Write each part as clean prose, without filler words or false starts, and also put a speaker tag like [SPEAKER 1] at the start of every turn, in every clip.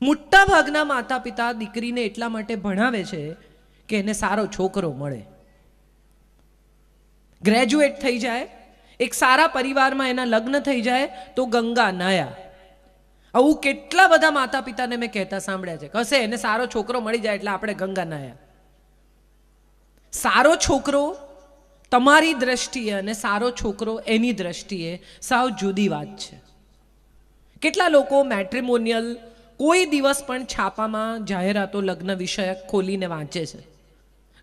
[SPEAKER 1] મોટા ભાગના માતા પિતા દીકરીને એટલા માટે ભણાવે છે કે એને સારો છોકરો મળે, ગ્રેજ્યુએટ થઈ જાય, એક સારા પરિવારમાં એના લગ્ન થઈ જાય તો ગંગા નાયા. આવું કેટલા બધા માતા પિતાને મેં કહેતા સાંભળ્યા છે, કશે એને સારો છોકરો મળી જાય એટલે આપણે ગંગા નાયા. સારો છોકરો તમારી દ્રષ્ટિએ અને સારો છોકરો એની દ્રષ્ટિએ સાવ જુદી વાત છે. કેટલા લોકો મેટ્રિમોનિયલ કોઈ દિવસ પણ છાપામાં જાહેરાતો લગ્ન વિષયક ખોલીને વાંચે છે?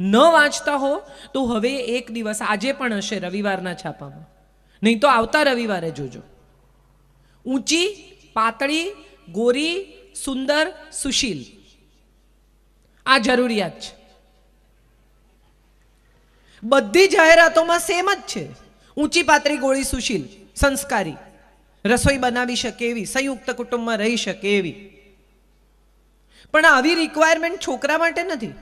[SPEAKER 1] ન વાંચતા હો તો હવે એક દિવસ, આજે પણ હશે રવિવારના છાપામાં, નહીં તો આવતા રવિવારે જોજો. ઊંચી, પાતળી, ગોરી, સુંદર, સુશીલ, આ જરૂરિયાત છે. બધી જાહેરાતોમાં સેમ જ છે. ઊંચી, પાતળી, ગોળી, સુશીલ, સંસ્કારી, રસોઈ બનાવી શકે એવી, સંયુક્ત કુટુંબમાં રહી શકે એવી. પણ આવી રિક્વાયરમેન્ટ છોકરા માટે નથી.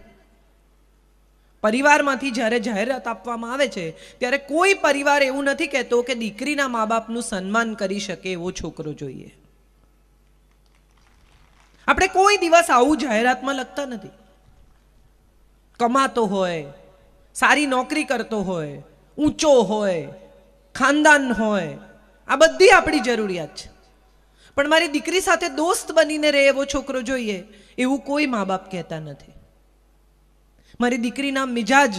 [SPEAKER 1] પરિવારમાંથી જ્યારે જાહેરાત આપવામાં આવે છે ત્યારે કોઈ પરિવાર એવું નથી કહેતો કે દીકરીના મા બાપનું સન્માન કરી શકે એવો છોકરો જોઈએ. આપણે કોઈ દિવસ આવું જાહેરાતમાં લખતા નથી. કમાતો હોય, સારી નોકરી કરતો હોય, ઊંચો હોય, ખાનદાન હોય, આ બધી આપણી જરૂરિયાત છે. પણ મારી દીકરી સાથે દોસ્ત બનીને રહે એવો છોકરો જોઈએ એવું કોઈ મા બાપ કહેતા નથી. મારી દીકરીના મિજાજ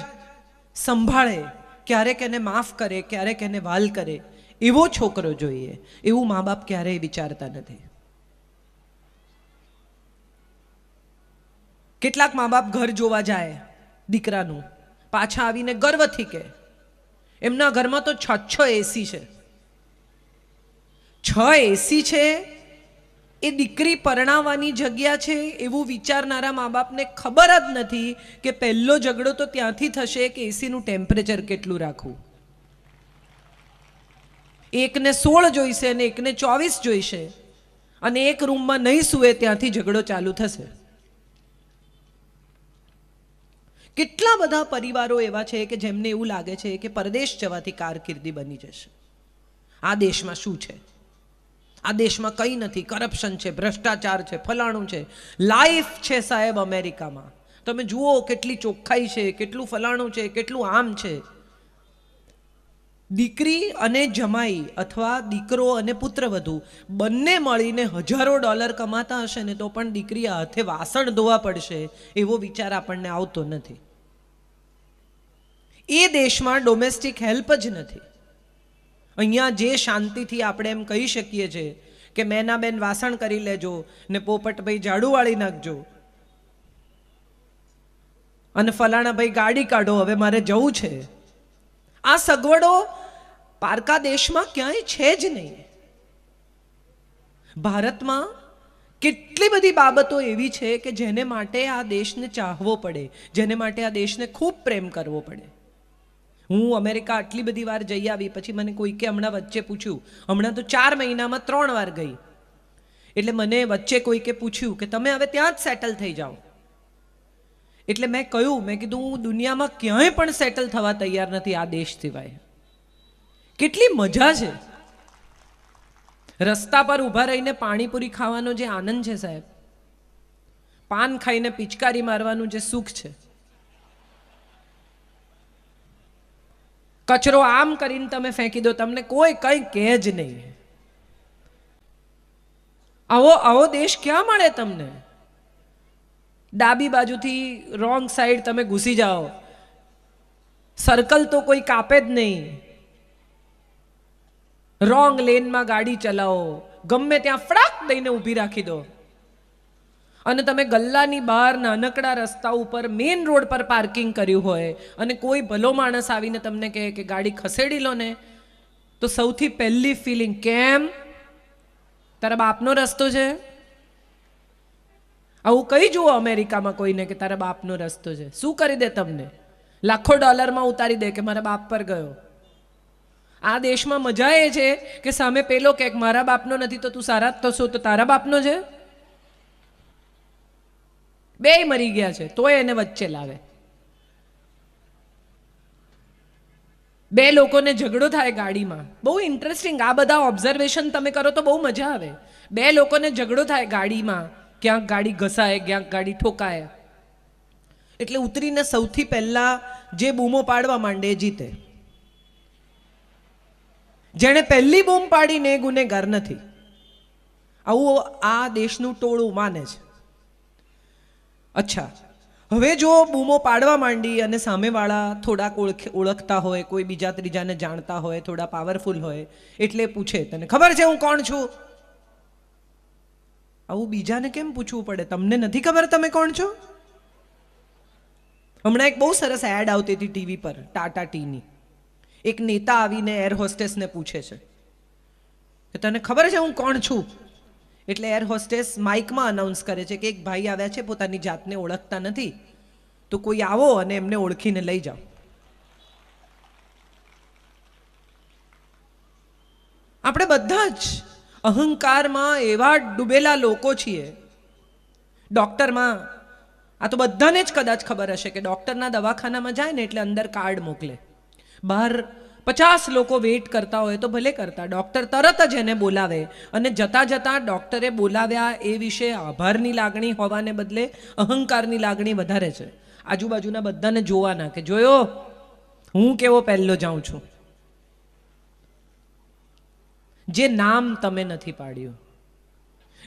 [SPEAKER 1] સંભાળે, ક્યારેક એને માફ કરે, ક્યારેક એને વાલ કરે એવો છોકરો જોઈએ એવું મા બાપ ક્યારેય વિચારતા નથી. કેટલાક મા બાપ ઘર જોવા જાય દીકરાનું, પાછા આવીને ગર્વથી કહે એમના ઘરમાં તો 6 એસી છે. 6 એસી છે એ દીકરી પરણાવવાની જગ્યા છે એવું વિચારનારા મા બાપને ખબર જ નથી કે પહેલો ઝઘડો તો ત્યાંથી થશે કે એસીનું ટેમ્પરેચર કેટલું રાખવું. એકને 16 જોઈશે અને એકને 24 જોઈશે અને એક રૂમમાં નહીં સૂવે ત્યાંથી ઝઘડો ચાલુ થશે. કેટલા બધા પરિવારો એવા છે કે જેમને એવું લાગે છે કે પરદેશ જવાથી કારકિર્દી બની જશે. આ દેશમાં શું છે? આ દેશમાં કંઈ નથી, કરપ્શન છે, ભ્રષ્ટાચાર છે, ફલાણું છે. લાઈફ છે સાહેબ અમેરિકામાં. તમે જુઓ કેટલી ચોખ્ખાઈ છે, કેટલું ફલાણું છે, કેટલું આમ છે. દીકરી અને જમાઈ અથવા દીકરો અને પુત્રવધુ બંને મળીને હજારો ડોલર કમાતા હશે ને તો પણ દીકરી હાથે વાસણ ધોવા પડશે એવો વિચાર આપણને આવતો નથી. એ દેશમાં ડોમેસ્ટિક હેલ્પ જ નથી. અહીંયા જે શાંતિથી આપણે એમ કહી શકીએ છીએ કે મેના બેન વાસણ કરી લેજો ને પોપટભાઈ ઝાડુ વાળી નાખજો અને ફલાણા ભાઈ ગાડી કાઢો, હવે મારે જવું છે, આ સગવડો પારકા દેશમાં ક્યાંય છે જ નહીં. ભારતમાં કેટલી બધી બાબતો એવી છે કે જેને માટે આ દેશને ચાહવો પડે, જેને માટે આ દેશને ખૂબ પ્રેમ કરવો પડે. હું અમેરિકા આટલી બધી વાર જઈ આવી, પછી મને કોઈકે હમણાં વચ્ચે પૂછ્યું, હમણાં તો 4 મહિનામાં 3 વાર ગઈ, એટલે મને વચ્ચે કોઈકે પૂછ્યું કે તમે હવે ત્યાં જ સેટલ થઈ જાઓ. એટલે મેં કહ્યું, મેં કીધું હું દુનિયામાં ક્યાંય પણ સેટલ થવા તૈયાર નથી આ દેશ સિવાય. કેટલી મજા છે રસ્તા પર ઊભા રહીને પાણીપુરી ખાવાનો જે આનંદ છે સાહેબ, પાન ખાઈને પિચકારી મારવાનું જે સુખ છે, કચરો આમ કરીને તમે ફેંકી દો, તમને કોઈ કંઈ કહે જ નહીં. આવો દેશ ક્યાં મળે તમને? ડાબી બાજુથી રોંગ સાઈડ તમે ઘૂસી જાઓ, સર્કલ તો કોઈ કાપે જ નહીં, રોંગ લેનમાં ગાડી ચલાવો, ગમે ત્યાં ફડાક દઈને ઊભી રાખી દો અને તમે ગલ્લાની બહાર નાનકડા રસ્તા ઉપર મેઇન રોડ પર પાર્કિંગ કર્યું હોય અને કોઈ ભલો માણસ આવીને તમને કહે કે ગાડી ખસેડી લો ને, તો સૌથી પહેલી ફિલિંગ, કેમ તારા બાપનો રસ્તો છે? આવું કહી જુઓ અમેરિકામાં કોઈને કે તારા બાપનો રસ્તો છે, શું કરી દે તમને? લાખો ડોલરમાં ઉતારી દે કે મારા બાપ પર ગયો. આ દેશમાં મજા એ છે કે સામે પેલો કે મારા બાપનો નથી તો તું સારા તો શું, તો તારા બાપનો છે? બેય મરી ગયા છે તોય એને વચ્ચે લાવે. 2 લોકોને ઝઘડો થાય ગાડીમાં, બહુ ઇન્ટરેસ્ટિંગ. આ બધા ઓબ્ઝર્વેશન તમે કરો તો બહુ મજા આવે. 2 લોકોને ઝઘડો થાય ગાડીમાં ક્યાંક ગાડી ઘસાય, ક્યાંક ગાડી ઠોકાય. એટલે ઉતરીને સૌથી પહેલા જે બૂમો પાડવા માંડે એ જીતે. જેણે પહેલી બૂમ પાડીને એ ગુનેગાર નથી. આવું આ દેશનું ટોળું માને છે. અચ્છા, હવે જો બૂમો પાડવા માંડી અને સામેવાળા થોડાક ઓળખતા હોય, કોઈ બીજા ત્રીજાને જાણતા હોય, થોડા પાવરફુલ હોય, એટલે પૂછે, તને ખબર છે હું કોણ છું? આવું બીજાને કેમ પૂછવું પડે? તમને નથી ખબર તમે કોણ છો? હમણાં એક બહુ સરસ એડ આવતી હતી ટીવી પર, ટાટા ટીની. એક નેતા આવીને એર હોસ્ટેસને પૂછે છે કે તને ખબર છે હું કોણ છું? એટલે એર હોસ્ટેસ માઇકમાં અનાઉન્સ કરે છે કે એક ભાઈ આવ્યા છે, પોતાની જાતને ઓળખતા નથી, તો કોઈ આવો અને એમને ઓળખીને લઈ જાઓ. આપણે બધા જ અહંકારમાં એવા ડૂબેલા લોકો છીએ. ડૉક્ટરમાં આ તો બધાને જ કદાચ ખબર હશે કે ડૉક્ટરના દવાખાનામાં જાય ને એટલે અંદર કાર્ડ મોકલે. બહાર 50 લોકો વેઇટ કરતા હોય તો ભલે કરતા, ડૉક્ટર તરત જ એને બોલાવે અને જતાં જતાં ડૉક્ટરે બોલાવ્યા એ વિશે આભારની લાગણી હોવાને બદલે અહંકારની લાગણી વધારે છે. આજુબાજુના બધાને જોવાના કે જોયો હું કેવો પહેલો જાઉં છું. જે નામ તમે નથી પાડ્યું,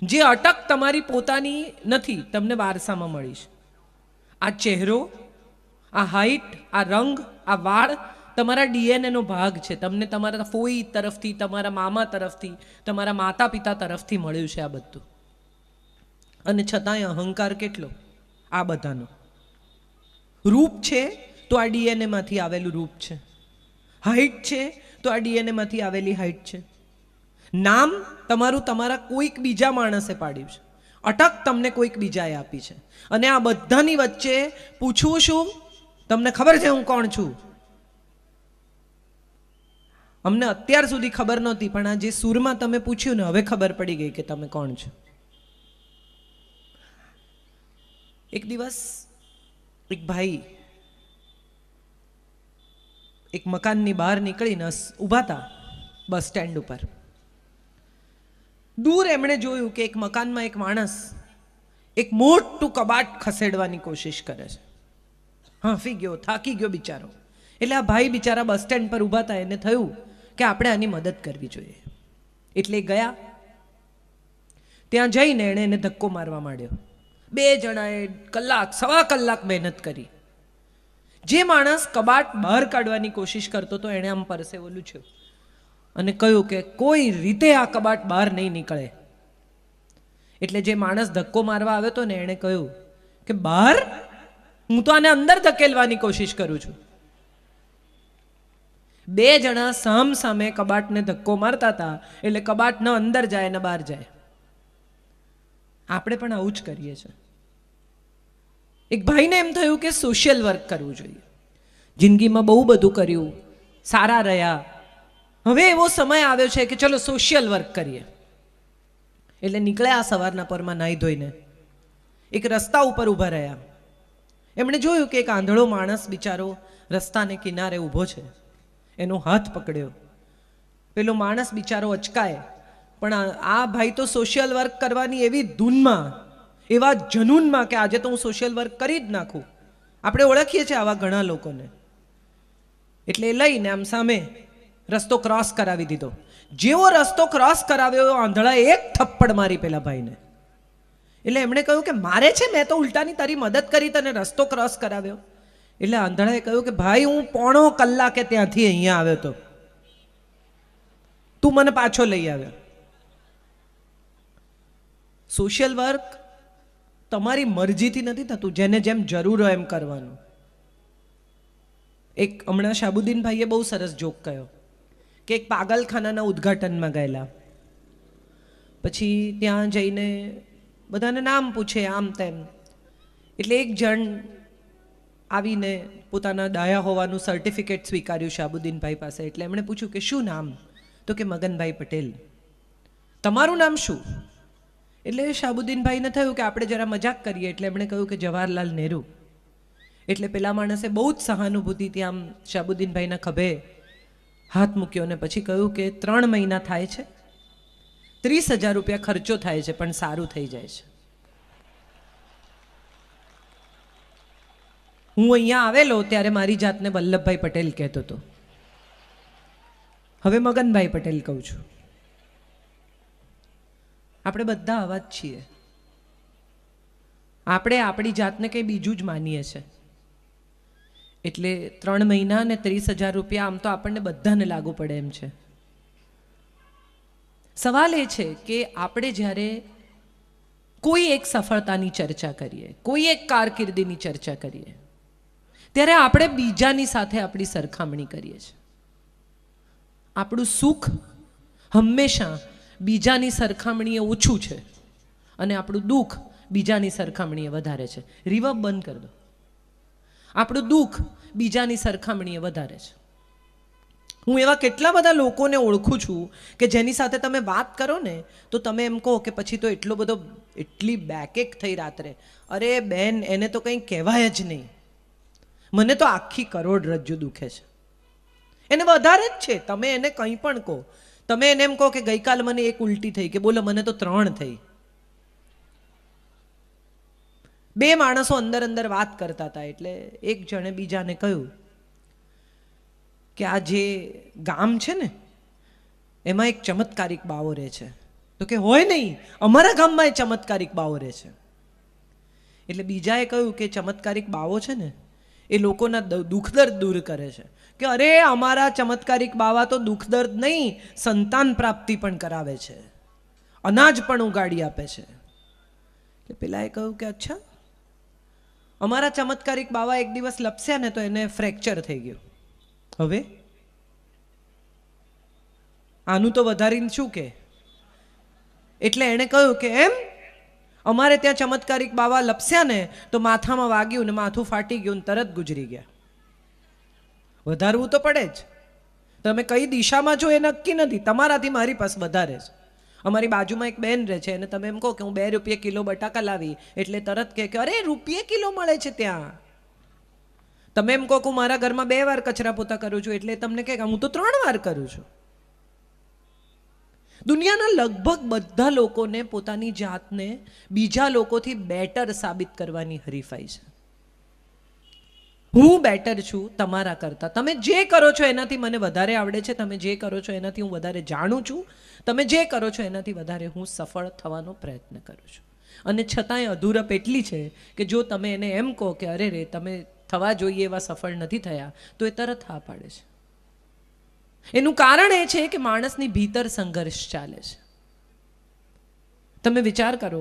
[SPEAKER 1] જે અટક તમારી પોતાની નથી, તમને વારસામાં મળી છે. આ ચહેરો, આ હાઈટ, આ રંગ, આ વાળ તમારા ડીએનએનો ભાગ છે. તમને તમારા ફોઈ તરફથી, તમારા મામા તરફથી, તમારા માતા પિતા તરફથી મળ્યું છે આ બધું. અને છતાંય અહંકાર કેટલો આ બધાનો. રૂપ છે તો આ ડીએનએમાંથી આવેલું રૂપ છે. હાઈટ છે તો આ ડીએનએમાંથી આવેલી હાઈટ છે. નામ તમારું તમારા કોઈક બીજા માણસે પાડ્યું છે. અટક તમને કોઈક બીજાએ આપી છે. અને આ બધાની વચ્ચે પૂછવું શું? તમને ખબર છે હું કોણ છું? અમને અત્યાર સુધી ખબર નહોતી, પણ આ જે સૂરમાં તમે પૂછ્યું ને હવે ખબર પડી ગઈ કે તમે કોણ છો. એક દિવસ એક ભાઈ એક મકાનની બહાર નીકળીને ઊભા હતા બસ સ્ટેન્ડ ઉપર. દૂર એમણે જોયું કે એક મકાનમાં એક માણસ એક મોટું કબાટ ખસેડવાની કોશિશ કરે છે. હાંફી ગયો, થાકી ગયો બિચારો. એટલે આ ભાઈ બિચારા બસ સ્ટેન્ડ પર ઊભા હતા, એને થયું કે આપણે આની મદદ કરવી જોઈએ. એટલે ગયા, ત્યાં જઈને એણે એને ધક્કો મારવા માંડ્યો. 2 જણાએ કલાક, સવા કલાક મહેનત કરી. જે માણસ કબાટ બહાર કાઢવાની કોશિશ કરતો તો એણે આમ પરસેવો લૂછ્યો અને કહ્યું કે કોઈ રીતે આ કબાટ બહાર નહીં નીકળે. એટલે જે માણસ ધક્કો મારવા આવ્યો હતો ને એણે કહ્યું કે બહાર? હું તો આને અંદર ધકેલવાની કોશિશ કરું છું. 2 જણા સામ સામે કબાટને ધક્કો મારતા હતા, એટલે કબાટ ન અંદર જાય ને બહાર જાય. આપણે પણ આવું જ કરીએ છીએ. એક ભાઈને એમ થયું કે સોશિયલ વર્ક કરવું જોઈએ. જિંદગીમાં બહુ બધું કર્યું, સારા રહ્યા, હવે એવો સમય આવ્યો છે કે ચલો સોશિયલ વર્ક કરીએ. એટલે નીકળ્યા સવારના પરમાં નાહી ધોઈને. એક રસ્તા ઉપર ઊભા રહ્યા. એમણે જોયું કે એક આંધળો માણસ બિચારો રસ્તાને કિનારે ઊભો છે. એનો હાથ પકડ્યો. પેલો માણસ બિચારો અચકાય, પણ આ ભાઈ તો સોશિયલ વર્ક કરવાની એવી ધૂનમાં, એવા જનૂનમાં કે આજે તો હું સોશિયલ વર્ક કરી જ નાખું. આપણે ઓળખીએ છીએ આવા ઘણા લોકોને. એટલે લઈને આમ સામે રસ્તો ક્રોસ કરાવી દીધો. જેવો રસ્તો ક્રોસ કરાવ્યો, આંધળા એક થપ્પડ મારી પેલા ભાઈને. એટલે એમણે કહ્યું કે મારે છે, મેં તો ઉલટાની તારી મદદ કરી, તને રસ્તો ક્રોસ કરાવ્યો. એટલે આંધળાએ કહ્યું કે ભાઈ હું 1.5 કલાકે ત્યાંથી અહીંયા આવ્યો હતો, તું મને પાછો લઈ આવ્યો. સોશિયલ વર્ક તમારી મરજીથી નથી થતું, જેને જેમ જરૂર હોય એમ કરવાનું. એક હમણાં શાહબુદ્દીન ભાઈએ બહુ સરસ જોક કહ્યો કે એક પાગલખાનાના ઉદ્ઘાટનમાં ગયેલા. પછી ત્યાં જઈને બધાને નામ પૂછે, આમ તેમ. એટલે એક જણ આવીને પોતાના ડાયા હોવાનું સર્ટિફિકેટ સ્વીકાર્યું શાહબુદ્દીનભાઈ પાસે. એટલે એમણે પૂછ્યું કે શું નામ? તો કે મગનભાઈ પટેલ. તમારું નામ શું? એટલે શાહબુદ્દીનભાઈને થયું કે આપણે જરા મજાક કરીએ, એટલે એમણે કહ્યું કે જવાહરલાલ નહેરુ. એટલે પેલા માણસે બહુ જ સહાનુભૂતિથી આમ શાહબુદ્દીનભાઈના ખભે હાથ મૂક્યો ને પછી કહ્યું કે 3 મહિના થાય છે, 30,000 રૂપિયા ખર્ચો થાય છે, પણ સારું થઈ જાય છે. હું અહીંયા આવેલો ત્યારે મારી જાતને વલ્લભભાઈ પટેલ કહેતો હતો, હવે મગનભાઈ પટેલ કહું છું. આપણે બધા આવા જ છીએ. આપણે આપણી જાતને કંઈ બીજું જ માનીએ છીએ. એટલે 3 મહિના ને 30,000 રૂપિયા આમ તો આપણને બધાને લાગુ પડે એમ છે. સવાલ એ છે કે આપણે જ્યારે કોઈ એક સફળતાની ચર્ચા કરીએ, કોઈ એક કારકિર્દીની ચર્ચા કરીએ, ત્યારે આપણે બીજાની સાથે આપણી સરખામણી કરીએ છીએ. આપણું સુખ હંમેશા બીજાની સરખામણીએ ઓછું છે અને આપણું દુઃખ બીજાની સરખામણીએ વધારે છે. રિવર્બ બંધ કરી દો. આપણું દુઃખ બીજાની સરખામણીએ વધારે છે. હું એવા કેટલા બધા લોકોને ઓળખું છું કે જેની સાથે તમે વાત કરો ને તો તમે એમ કહો કે પછી તો એટલી બેકેક થઈ રાત્રે, અરે બેન એને તો કંઈ કહેવાય જ નહીં, મને તો આખી કરોડરજ્જુ દુખે છે. એને વધારે જ છે. તમે એને કંઈ પણ કહો, તમે એને એમ કહો કે ગઈકાલ મને 1 ઉલટી થઈ, કે બોલો મને તો 3 થઈ. 2 માણસો અંદર વાત કરતા હતા, એટલે એક જણે બીજાને કહ્યું કે આ જે ગામ છે ને એમાં એક ચમત્કારિક બાવો રહે છે. તો કે હોય નહીં, અમારા ગામમાં એ ચમત્કારિક બાવો રહે છે. એટલે બીજાએ કહ્યું કે ચમત્કારિક બાવો છે ને એ લોકોના દુઃખ દર્દ દૂર કરે છે. કે અરે અમારા ચમત્કારિક બાવા તો દુઃખ દર્દ નહીં, સંતાન પ્રાપ્તિ પણ કરાવે છે, અનાજ પણ ઉગાડી આપે છે. એટલે પેલાએ કહ્યું કે અચ્છા, અમારા ચમત્કારિક બાવા એક દિવસ લપસ્યા ને તો એને ફ્રેક્ચર થઈ ગયું. હવે આનું તો વધારીને શું કે? એટલે એણે કહ્યું કે એમ અમારે ત્યાં ચમત્કારિક બાવા લપસ્યા ને તો માથામાં વાગ્યું ને માથું ફાટી ગયું ને તરત ગુજરી ગયા. વધારવું તો પડે જ. તમે કઈ દિશામાં છો એ નક્કી નથી, તમારાથી મારી પાસે વધારે છે. અમારી બાજુમાં એક બેન રહે છે, અને તમે એમ કહો કે હું 2 રૂપિયે કિલો બટાકા લાવી, એટલે તરત કહે કે અરે રૂપિયે કિલો મળે છે ત્યાં. તમે એમ કહો કે હું મારા ઘરમાં 2 વાર કચરા પોતા કરું છું, એટલે તમને કહે કે હું તો 3 વાર કરું છું. દુનિયાના લગભગ બધા લોકોને પોતાની જાતને બીજા લોકોથી બેટર સાબિત કરવાની હરીફાઈ છે. હું બેટર છું તમારા કરતાં. તમે જે કરો છો એનાથી મને વધારે આવડે છે, તમે જે કરો છો એનાથી હું વધારે જાણું છું, તમે જે કરો છો એનાથી વધારે હું સફળ થવાનો પ્રયત્ન કરું છું. અને છતાંય અધૂરપ એટલી છે કે જો તમે એને એમ કહો કે અરે રે તમે થવા જોઈએ એવા સફળ નથી થયા, તો એ તરત હા પાડે છે. એનું કારણ એ છે કે માણસની ભીતર સંઘર્ષ ચાલે છે. તમે વિચાર કરો,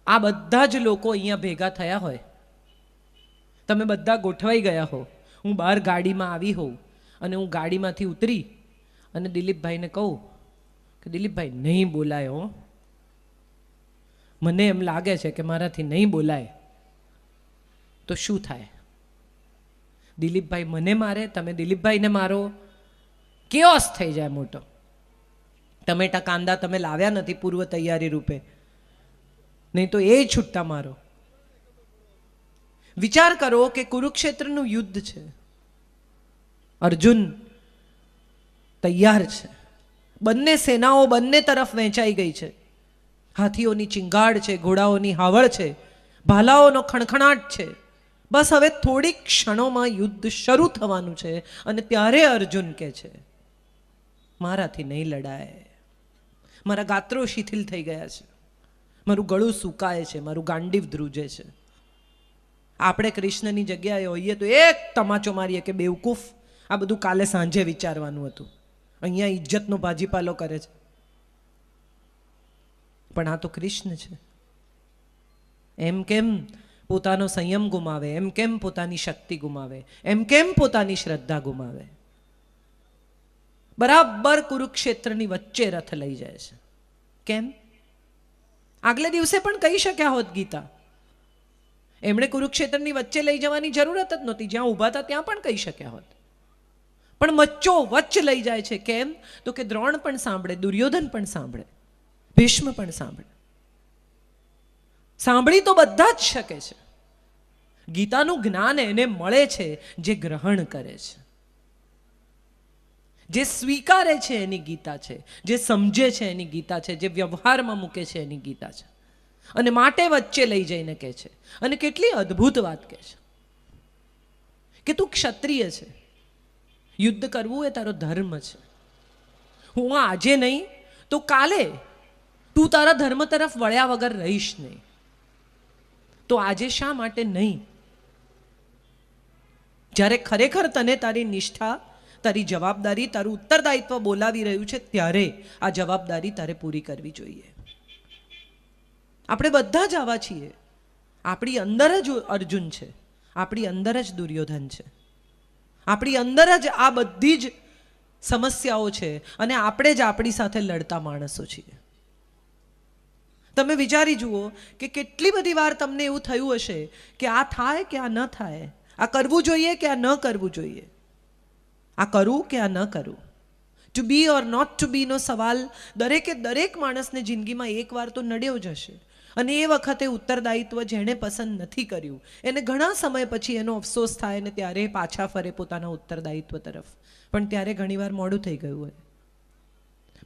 [SPEAKER 1] આ બધા જ લોકો અહીંયા ભેગા થયા હોય, તમે બધા ગોઠવાઈ ગયા હો, હું બહાર ગાડીમાં આવી હોઉં અને હું ગાડીમાંથી ઉતરી અને દિલીપભાઈને કહું કે દિલીપભાઈ નહીં બોલાય હો, મને એમ લાગે છે કે મારાથી નહીં બોલાય, તો શું થાય? દિલીપભાઈ મને મારે, તમે દિલીપભાઈને મારો, કેઓસ થઈ જાય મોટો. ટમેટા કાંદા તમે લાવ્યા નથી પૂર્વ તૈયારી રૂપે, નહીં તો એ છૂટતા મારો. વિચાર કરો કે કુરુક્ષેત્રનું યુદ્ધ છે, અર્જુન તૈયાર છે, બંને સેનાઓ બંને તરફ વહેંચાઈ ગઈ છે, હાથીઓની ચિંગાડ છે, ઘોડાઓની હાવળ છે, ભાલાઓનો ખણખણાટ છે. બસ હવે થોડીક ક્ષણોમાં યુદ્ધ શરૂ થવાનું છે, અને ત્યારે અર્જુન કહે છે મારાથી નહીં લડાય, મારા ગાત્રો શિથિલ થઈ ગયા છે, મારું ગળું સુકાય છે, મારું ગાંડીવ ધ્રુજે છે. આપણે કૃષ્ણની જગ્યાએ હોઈએ તો એક તમાચો મારીએ કે બેવકૂફ, આ બધું કાલે સાંજે વિચારવાનું હતું, અહીંયા ઇજ્જતનો ભાજીપાલો કરે છે. પણ આ તો કૃષ્ણ છે. એમ કેમ પોતાનો સંયમ ગુમાવે, એમ કેમ પોતાની શક્તિ ગુમાવે, એમ કેમ પોતાની શ્રદ્ધા ગુમાવે? બરાબર કુરુક્ષેત્રની વચ્ચે રથ લઈ જાય છે. કેમ? આગલે દિવસે પણ કહી શક્યા હોત ગીતા, એમણે કુરુક્ષેત્રની વચ્ચે લઈ જવાની જરૂરત જ નહોતી, જ્યાં ઊભા હતા ત્યાં પણ કહી શક્યા હોત. પણ વચ્ચો વચ્ચ લઈ જાય છે. કેમ? તો કે દ્રોણ પણ સાંભળે, દુર્યોધન પણ સાંભળે, ભીષ્મ પણ સાંભળે. સાંભળી તો બધા જ શકે છે. ગીતાનું જ્ઞાન એને મળે છે જે ગ્રહણ કરે છે, જે સ્વીકારે છે એની ગીતા છે, જે સમજે છે એની ગીતા છે, જે વ્યવહારમાં મૂકે છે એની ગીતા છે. અને માટે વચ્ચે લઈ જઈને કહે છે. અને કેટલી અદ્ભુત વાત કહે છે. કે તું ક્ષત્રિય છે, યુદ્ધ કરવું એ તારો ધર્મ છે. હું આજે નહીં તો કાલે તું તારા ધર્મ તરફ વળ્યા વગર રહીશ નહીં. તો આજે શા માટે નહીં? જ્યારે ખરેખર તને તારી નિષ્ઠા, તારી જવાબદારી, તારું ઉત્તરદાયિત્વ બોલાવી રહ્યું છે, ત્યારે આ જવાબદારી તારે પૂરી કરવી જોઈએ. આપણે બધા જ આવા છીએ. આપણી અંદર જ અર્જુન છે, આપણી અંદર જ દુર્યોધન છે, આપણી અંદર જ આ બધી જ સમસ્યાઓ છે, અને આપણે જ આપણી સાથે લડતા માણસો છીએ. તમે વિચારી જુઓ કે કેટલી બધી વાર તમને એવું થયું હશે કે આ થાય કે આ ન થાય, આ કરવું જોઈએ કે આ ન કરવું જોઈએ, આ કરવું કે આ ન કરવું. To be or not to બીનો સવાલ દરેક માણસને જિંદગીમાં એકવાર તો નડ્યો જ હશે. અને એ વખતે ઉત્તરદાયિત્વ જેણે પસંદ નથી કર્યું એને ઘણા સમય પછી એનો અફસોસ થાય, ને ત્યારે પાછા ફરે પોતાના ઉત્તરદાયિત્વ તરફ. પણ ત્યારે ઘણીવાર મોડું થઈ ગયું હોય.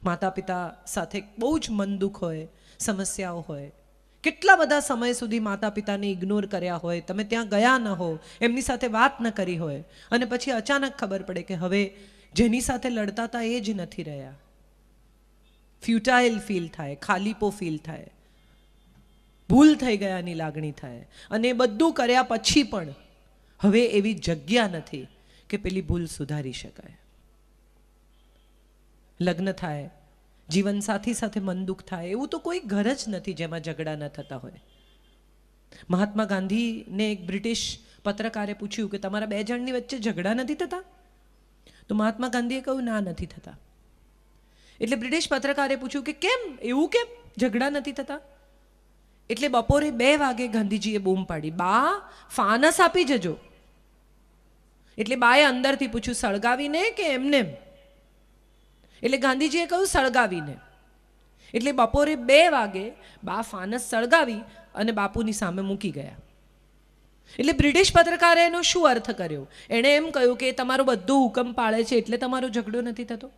[SPEAKER 1] માતા પિતા સાથે બહુ જ મન દુઃખ હોય, સમસ્યાઓ હોય. કેટલા બધા સમય સુધી માતા પિતાને ઇગ્નોર કર્યા હોય, તમે ત્યાં ગયા ન હો, એમની સાથે વાત ન કરી હોય, અને પછી અચાનક ખબર પડે કે હવે જેની સાથે લડતા હતા એ જ નથી રહ્યા. ફ્યુટાઇલ ફીલ થાય, ખાલીપો ફીલ થાય, ભૂલ થઈ ગયાની લાગણી થાય. અને એ બધું કર્યા પછી પણ હવે એવી જગ્યા નથી કે પેલી ભૂલ સુધારી શકાય. લગ્ન થાય, જીવનસાથી સાથે મન દુઃખ થાય, એવું તો કોઈ ઘર જ નથી જેમાં ઝઘડા ન થતા હોય. મહાત્મા ગાંધીને એક બ્રિટિશ પત્રકારે પૂછ્યું કે તમારા બે જણની વચ્ચે ઝઘડા નથી થતા? તો મહાત્મા ગાંધીએ કહ્યું ના, નથી થતા. એટલે બ્રિટિશ પત્રકારે પૂછ્યું કે કેમ, એવું કેમ ઝઘડા નથી થતા? એટલે બપોરે 2 વાગે ગાંધીજીએ બૂમ પાડી, બા ફાનસ આપી જજો. એટલે બાએ અંદરથી પૂછ્યું સળગાવીને કે એમને? એટલે ગાંધીજીએ કહ્યું સળગાવીને. એટલે બપોરે 2 વાગે બા ફાનસ સળગાવી અને બાપુની સામે મૂકી ગયા. એટલે બ્રિટિશ પત્રકારે એનો શું અર્થ કર્યો? એણે એમ કહ્યું કે તમારો બધો હુકમ પાળે છે એટલે તમારો ઝઘડો નથી થતો.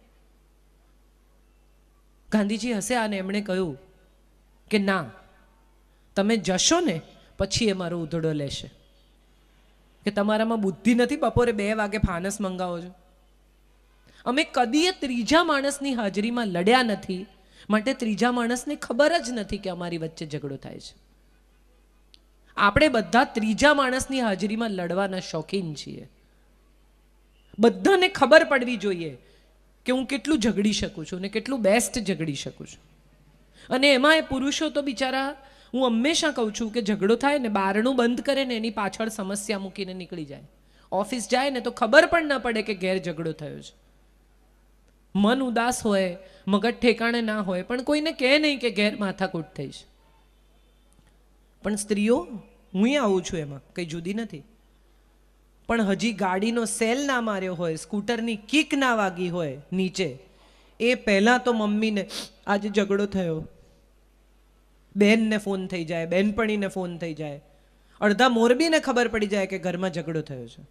[SPEAKER 1] ગાંધીજી હસ્યા અને એમણે કહ્યું કે ના, તમે જશો ને પછી એ મારો ઉધડો લેશે કે તમારામાં બુદ્ધિ નથી, બપોરે 2 વાગે ફાનસ મંગાવો છો. અમે કદીએ ત્રીજા માણસની હાજરીમાં લડ્યા નથી, માટે ત્રીજા માણસને ખબર જ નથી કે અમારી વચ્ચે ઝઘડો થાય છે. આપણે બધા ત્રીજા માણસની હાજરીમાં લડવાના શોખીન છીએ. બધાને ખબર પડવી જોઈએ કે હું કેટલું ઝઘડી શકું છું ને કેટલું બેસ્ટ ઝઘડી શકું છું. અને એમાં એ પુરુષો તો બિચારા, હું હંમેશા કહું છું કે ઝઘડો થાય ને બારણું બંધ કરે ને એની પાછળ સમસ્યા મૂકીને નીકળી જાય. ઓફિસ જાય ને તો ખબર પણ ન પડે કે ઘેર ઝઘડો થયો છે. મન ઉદાસ હોય, મગજ ઠેકાણે ના હોય, પણ કોઈને કહે નહીં કે ઘેર માથાકૂટ થઈ છે. પણ સ્ત્રીઓ, હું આવું છું એમાં કંઈ જુદી નથી. પણ હજી ગાડીનો સેલ ના માર્યો હોય, સ્કૂટરની કિક ના વાગી હોય નીચે, એ પહેલાં તો મમ્મીને આજે ઝઘડો થયો, બહેનને ફોન થઈ જાય, બહેનપણીને ફોન થઈ જાય, અડધા મોરબીને ખબર પડી જાય કે ઘરમાં ઝઘડો થયો છે.